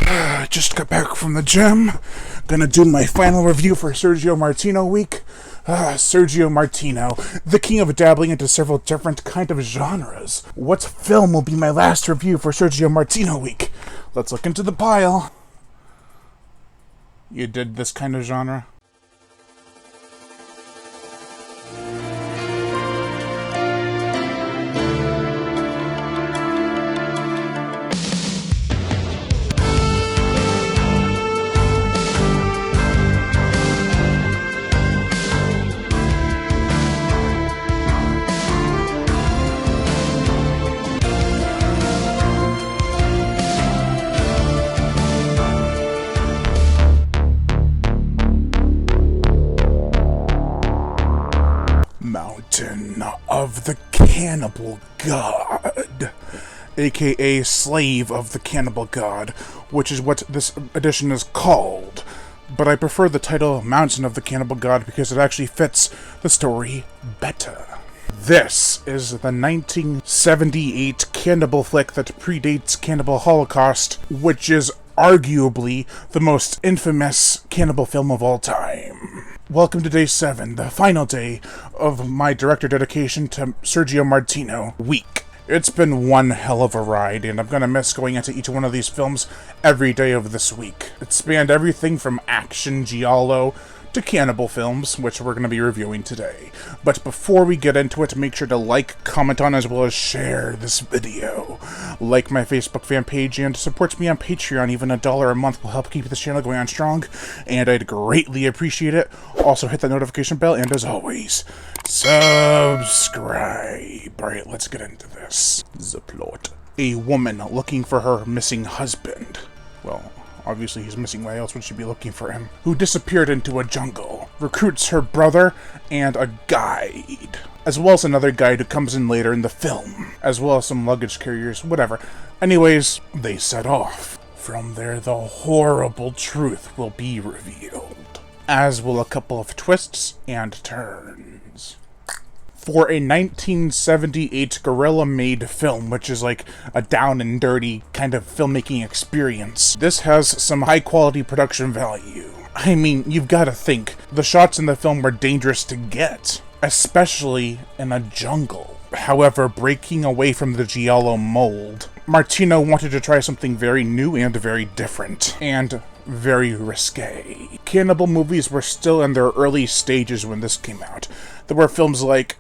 I just got back from the gym. Gonna do my final review for Sergio Martino week. Sergio Martino, the king of dabbling into several different kind of genres. What film will be my last review for Sergio Martino week? Let's look into the pile. You did this kind of genre? Mountain of the Cannibal God, aka Slave of the Cannibal God, which is what this edition is called. But I prefer the title Mountain of the Cannibal God because it actually fits the story better. This is the 1978 cannibal flick that predates Cannibal Holocaust, which is arguably the most infamous cannibal film of all time. Welcome to Day 7, the final day of my director dedication to Sergio Martino week. It's been one hell of a ride, and I'm gonna miss going into each one of these films every day of this week. It spanned everything from action, giallo, to cannibal films, which we're going to be reviewing today. But before we get into it, make sure to like, comment on, as well as share this video. Like my Facebook fan page and support me on Patreon. Even $1 a month will help keep this channel going on strong, and I'd greatly appreciate it. Also hit that notification bell, and as always, subscribe. Alright, let's get into this. The plot. A woman looking for her missing husband. Well, obviously he's missing, why else would she be looking for him? Who disappeared into a jungle, recruits her brother and a guide, as well as another guide who comes in later in the film, as well as some luggage carriers, whatever. Anyways, they set off. From there, the horrible truth will be revealed, as will a couple of twists and turns. For a 1978 guerrilla-made film, which is like a down and dirty kind of filmmaking experience, this has some high-quality production value. I mean, you've got to think, the shots in the film were dangerous to get, especially in a jungle. However, breaking away from the giallo mold, Martino wanted to try something very new and very different, and very risque. Cannibal movies were still in their early stages when this came out. There were films like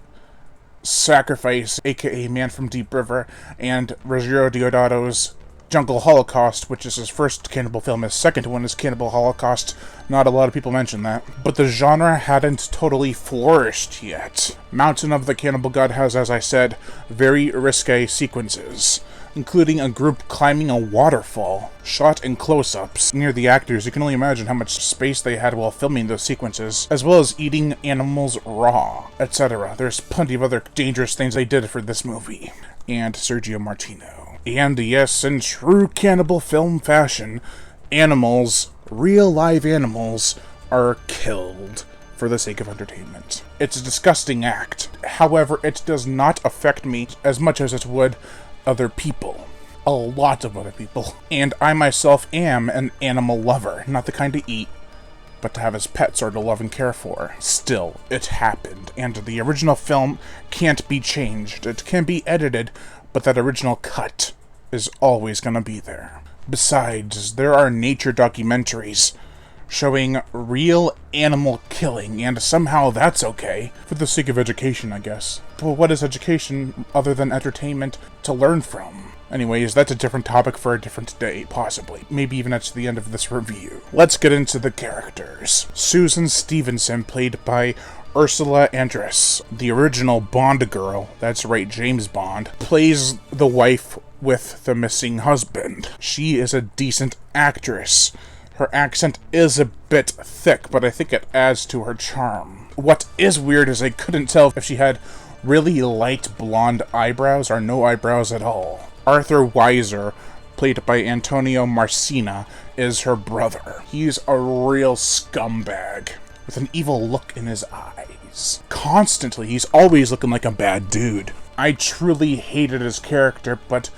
Sacrifice, aka Man from Deep River, and Ruggiero Deodato's Jungle Holocaust, which is his first cannibal film. His second one is Cannibal Holocaust. Not a lot of people mention that. But the genre hadn't totally flourished yet. Mountain of the Cannibal God has, as I said, very risque sequences, including a group climbing a waterfall, shot in close-ups near the actors. You can only imagine how much space they had while filming those sequences, as well as eating animals raw, etc. There's plenty of other dangerous things they did for this movie. And Sergio Martino. And yes, in true cannibal film fashion, animals, real live animals, are killed for the sake of entertainment. It's a disgusting act. However, it does not affect me as much as it would other people. A lot of other people. And I myself am an animal lover. Not the kind to eat, but to have as pets or to love and care for. Still, it happened, and the original film can't be changed. It can be edited, but that original cut is always gonna be there. Besides, there are nature documentaries showing real animal killing, and somehow that's okay. For the sake of education, I guess. But what is education other than entertainment to learn from? Anyways, that's a different topic for a different day, possibly. Maybe even at the end of this review. Let's get into the characters. Susan Stevenson, played by Ursula Andress, the original Bond girl, that's right, James Bond, plays the wife with the missing husband. She is a decent actress. Her accent is a bit thick, but I think it adds to her charm. What is weird is I couldn't tell if she had really light blonde eyebrows or no eyebrows at all. Arthur Weiser, played by Antonio Marcina, is her brother. He's a real scumbag, with an evil look in his eyes. Constantly, he's always looking like a bad dude. I truly hated his character, but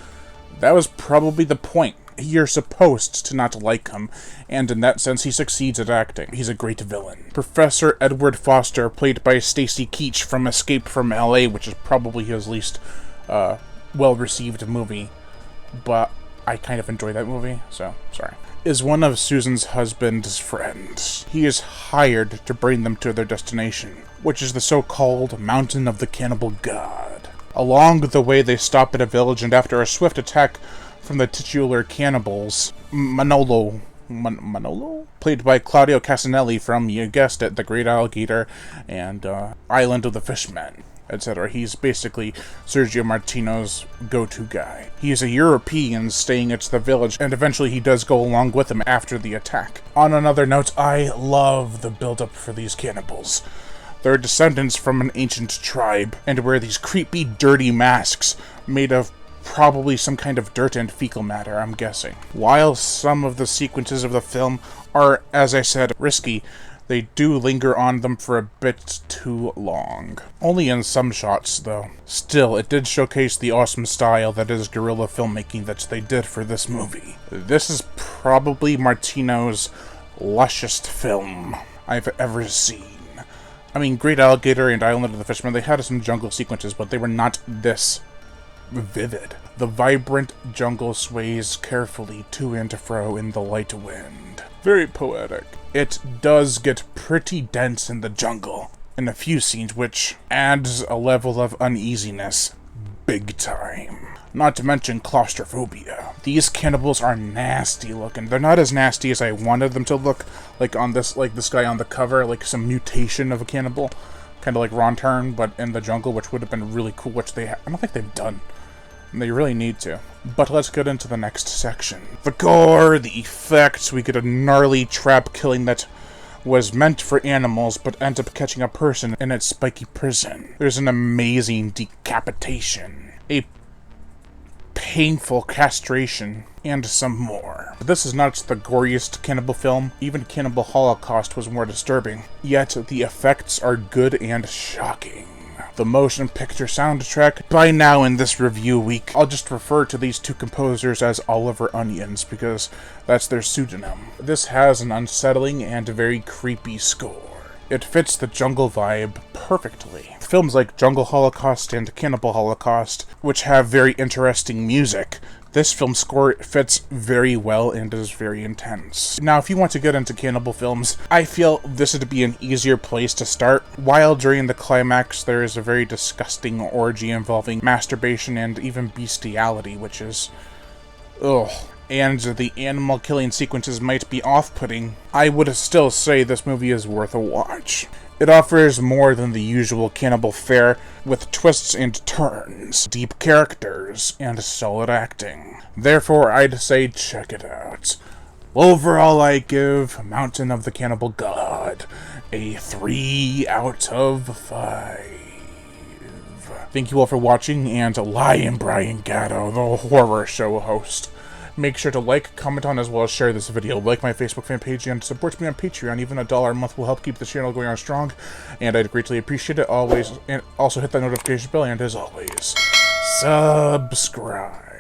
That was probably the point. You're supposed to not like him, and in that sense, he succeeds at acting. He's a great villain. Professor Edward Foster, played by Stacy Keach from Escape from L.A., which is probably his least well-received movie, but I kind of enjoy that movie, so sorry, is one of Susan's husband's friends. He is hired to bring them to their destination, which is the so-called Mountain of the Cannibal God. Along the way, they stop at a village, and after a swift attack from the titular cannibals, Manolo, played by Claudio Casanelli from, you guessed it, The Great Alligator and Island of the Fishmen, etc. He's basically Sergio Martino's go-to guy. He is a European staying at the village, and eventually he does go along with him after the attack. On another note, I love the build-up for these cannibals. They're descendants from an ancient tribe, and wear these creepy, dirty masks made of probably some kind of dirt and fecal matter, I'm guessing. While some of the sequences of the film are, as I said, risky, they do linger on them for a bit too long. Only in some shots, though. Still, it did showcase the awesome style that is guerrilla filmmaking that they did for this movie. This is probably Martino's lushest film I've ever seen. I mean, Great Alligator and Island of the Fisherman, they had some jungle sequences, but they were not this vivid. The vibrant jungle sways carefully to and fro in the light wind. Very poetic. It does get pretty dense in the jungle in a few scenes, which adds a level of uneasiness big time. Not to mention claustrophobia. These cannibals are nasty looking. They're not as nasty as I wanted them to look, like on this, like this guy on the cover, like some mutation of a cannibal, kind of like Ron Turn, but in the jungle, which would have been really cool, which I don't think they've done. And they really need to. But let's get into the next section. The gore, the effects, we get a gnarly trap killing that was meant for animals, but ends up catching a person in its spiky prison. There's an amazing decapitation, a painful castration, and some more. But this is not the goriest cannibal film. Even Cannibal Holocaust was more disturbing. Yet, the effects are good and shocking. The motion picture soundtrack. By now in this review week, I'll just refer to these two composers as Oliver Onions, because that's their pseudonym. This has an unsettling and very creepy score. It fits the jungle vibe perfectly. Films like Jungle Holocaust and Cannibal Holocaust, which have very interesting music, this film score fits very well and is very intense. Now, if you want to get into cannibal films, I feel this would be an easier place to start. While during the climax there is a very disgusting orgy involving masturbation and even bestiality, which is ugh. And the animal killing sequences might be off-putting, I would still say this movie is worth a watch. It offers more than the usual cannibal fare, with twists and turns, deep characters, and solid acting. Therefore, I'd say check it out. Overall, I give Mountain of the Cannibal God a 3 out of 5. Thank you all for watching, and I am Brian Gatto, the horror show host. Make sure to like, comment on, as well as share this video. Like my Facebook fan page and support me on Patreon. Even $1 a month will help keep the channel going on strong, and I'd greatly appreciate it always. And also hit that notification bell, and as always, subscribe.